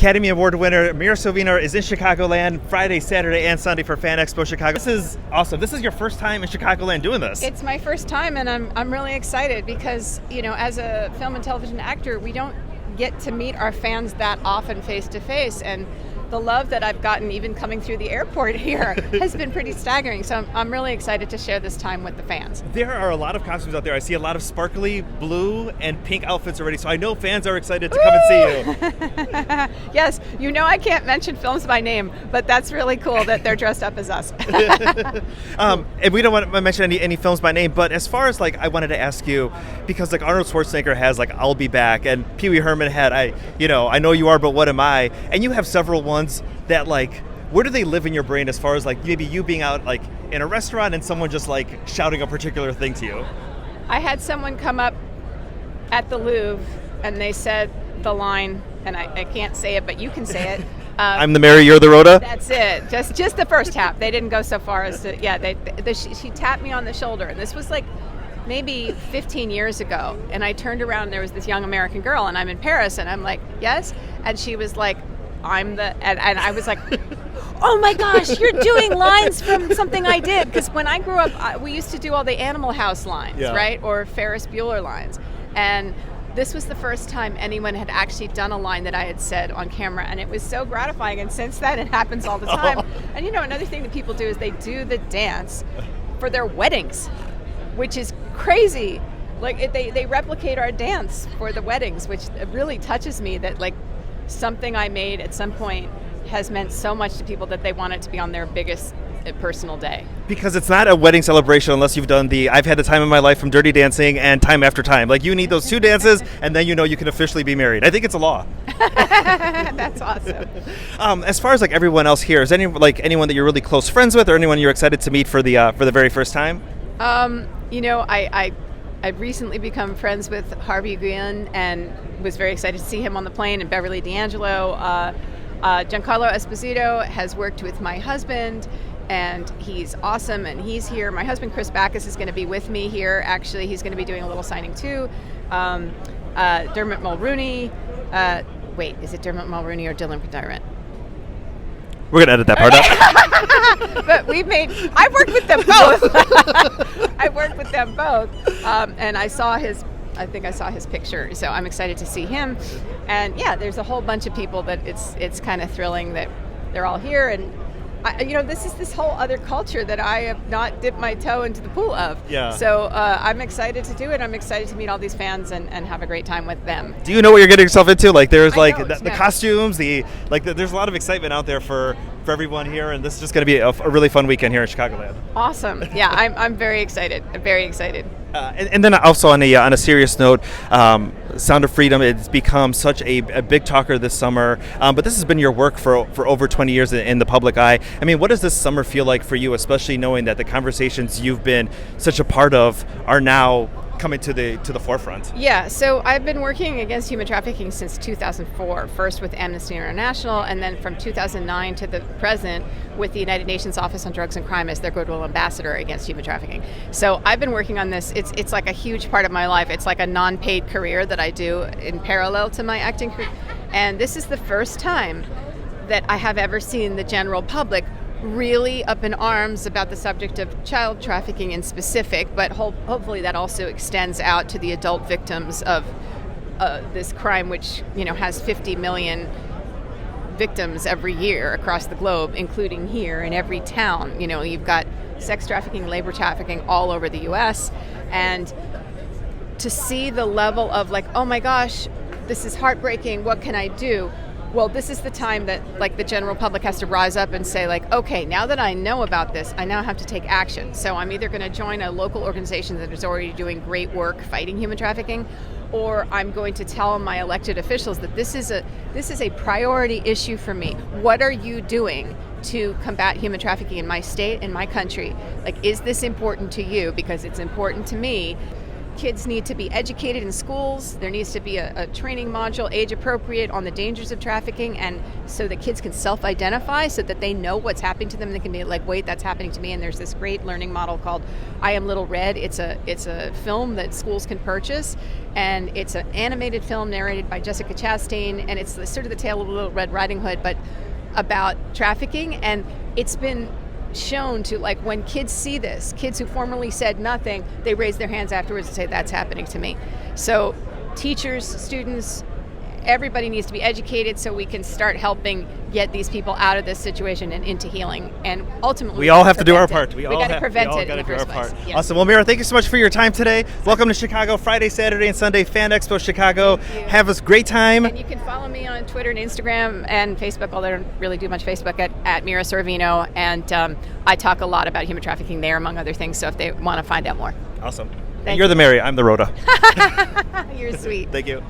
Academy Award winner Mira Sorvino is in Chicagoland Friday, Saturday, and Sunday for Fan Expo Chicago. This is awesome. This is your first time in Chicagoland doing this. It's my first time, and I'm really excited because, you know, as a film and television actor, we don't get to meet our fans that often face to face, and the love that I've gotten even coming through the airport here has been pretty staggering. So I'm really excited to share this time with the fans. There are a lot of costumes out there. I see a lot of sparkly blue and pink outfits already, so I know fans are excited to come and see you. Yes, you know I can't mention films by name, but that's really cool that they're dressed up as us. And we don't want to mention any films by name, but as far as like, I wanted to ask you, because like Arnold Schwarzenegger has like I'll Be Back, and Pee Wee Herman had I Know You Are, But What Am I? And you have several ones that like, where do they live in your brain as far as like maybe you being out like in a restaurant and someone just like shouting a particular thing to you? I had someone come up at the Louvre and they said the line, and I can't say it, but you can say it. I'm the Mary, you're the Rhoda? That's it. Just the first tap. They didn't go so far as to, she tapped me on the shoulder, and this was like maybe 15 years ago, and I turned around and there was this young American girl, and I'm in Paris, and I'm like, yes? And she was like, and I was like, oh my gosh, you're doing lines from something I did. Because when I grew up, we used to do all the Animal House lines, right? Or Ferris Bueller lines. And this was the first time anyone had actually done a line that I had said on camera. And it was so gratifying. And since then, it happens all the time. And you know, another thing that people do is they do the dance for their weddings, which is crazy. Like they replicate our dance for the weddings, which really touches me that like, something I made at some point has meant so much to people that they want it to be on their biggest personal day. Because it's not a wedding celebration unless you've done the I've had the time of my life from Dirty Dancing and Time After Time. Like you need those two dances and then you know you can officially be married. I think it's a law. That's awesome. As far as like everyone else here, is anyone that you're really close friends with or anyone you're excited to meet for the very first time? You know, I've recently become friends with Harvey Guillen and was very excited to see him on the plane, and Beverly D'Angelo. Giancarlo Esposito has worked with my husband, and he's awesome, and he's here. My husband, Chris Backus, is going to be with me here. Actually, he's going to be doing a little signing too. Dermot Mulrooney. Wait, is it Dermot Mulrooney or Dylan McDermott? We're going to edit that part out. But I've worked with them both. I've worked with them both. And I think I saw his picture. So I'm excited to see him. And yeah, there's a whole bunch of people that it's kind of thrilling that they're all here. And this is this whole other culture that I have not dipped my toe into the pool of. Yeah. So I'm excited to do it. I'm excited to meet all these fans and have a great time with them. Do you know what you're getting yourself into? Like there's the costumes, there's a lot of excitement out there for everyone here, and this is just going to be a really fun weekend here in Chicagoland. Awesome. Yeah, I'm very excited. I'm very excited. And then also on a serious note, Sound of Freedom, it's become such a big talker this summer, but this has been your work for over 20 years in the public eye. I mean, what does this summer feel like for you, especially knowing that the conversations you've been such a part of are now coming to the forefront? Yeah, so I've been working against human trafficking since 2004, first with Amnesty International, and then from 2009 to the present with the United Nations Office on Drugs and Crime as their goodwill ambassador against human trafficking. So I've been working on this. It's like a huge part of my life. It's like a non-paid career that I do in parallel to my acting career. And this is the first time that I have ever seen the general public really up in arms about the subject of child trafficking in specific, but hopefully that also extends out to the adult victims of this crime, which has 50 million victims every year across the globe, including here in every town. You've got sex trafficking, labor trafficking all over the U.S. And to see the level of like, oh my gosh, this is heartbreaking, what can I do? Well, this is the time that like the general public has to rise up and say like, okay, now that I know about this, I now have to take action. So I'm either going to join a local organization that is already doing great work fighting human trafficking, or I'm going to tell my elected officials that this is a priority issue for me. What are you doing to combat human trafficking in my state, in my country? Like, is this important to you? Because it's important to me. kids need to be educated in schools. There needs to be a training module, age appropriate, on the dangers of trafficking, and so that kids can self-identify so that they know what's happening to them. They can be like, wait, that's happening to me. And there's this great learning model called I Am Little Red. It's a film that schools can purchase, and it's an animated film narrated by Jessica Chastain, and it's sort of the tale of Little Red Riding Hood, but about trafficking. And it's been shown to, like, when kids see this, kids who formerly said nothing, they raise their hands afterwards and say, that's happening to me. So teachers, students, everybody needs to be educated so we can start helping get these people out of this situation and into healing. And ultimately, we all have to do our part. We got to prevent it in the first place. Yes. Awesome. Well, Mira, thank you so much for your time today. Welcome to Chicago, Friday, Saturday, and Sunday, Fan Expo Chicago. Have a great time. And you can follow me on Twitter and Instagram and Facebook, although I don't really do much Facebook, at Mira Sorvino. And I talk a lot about human trafficking there, among other things, so if they want to find out more. Awesome. Thank You're you. the Mary, I'm the Rhoda. You're sweet. Thank you.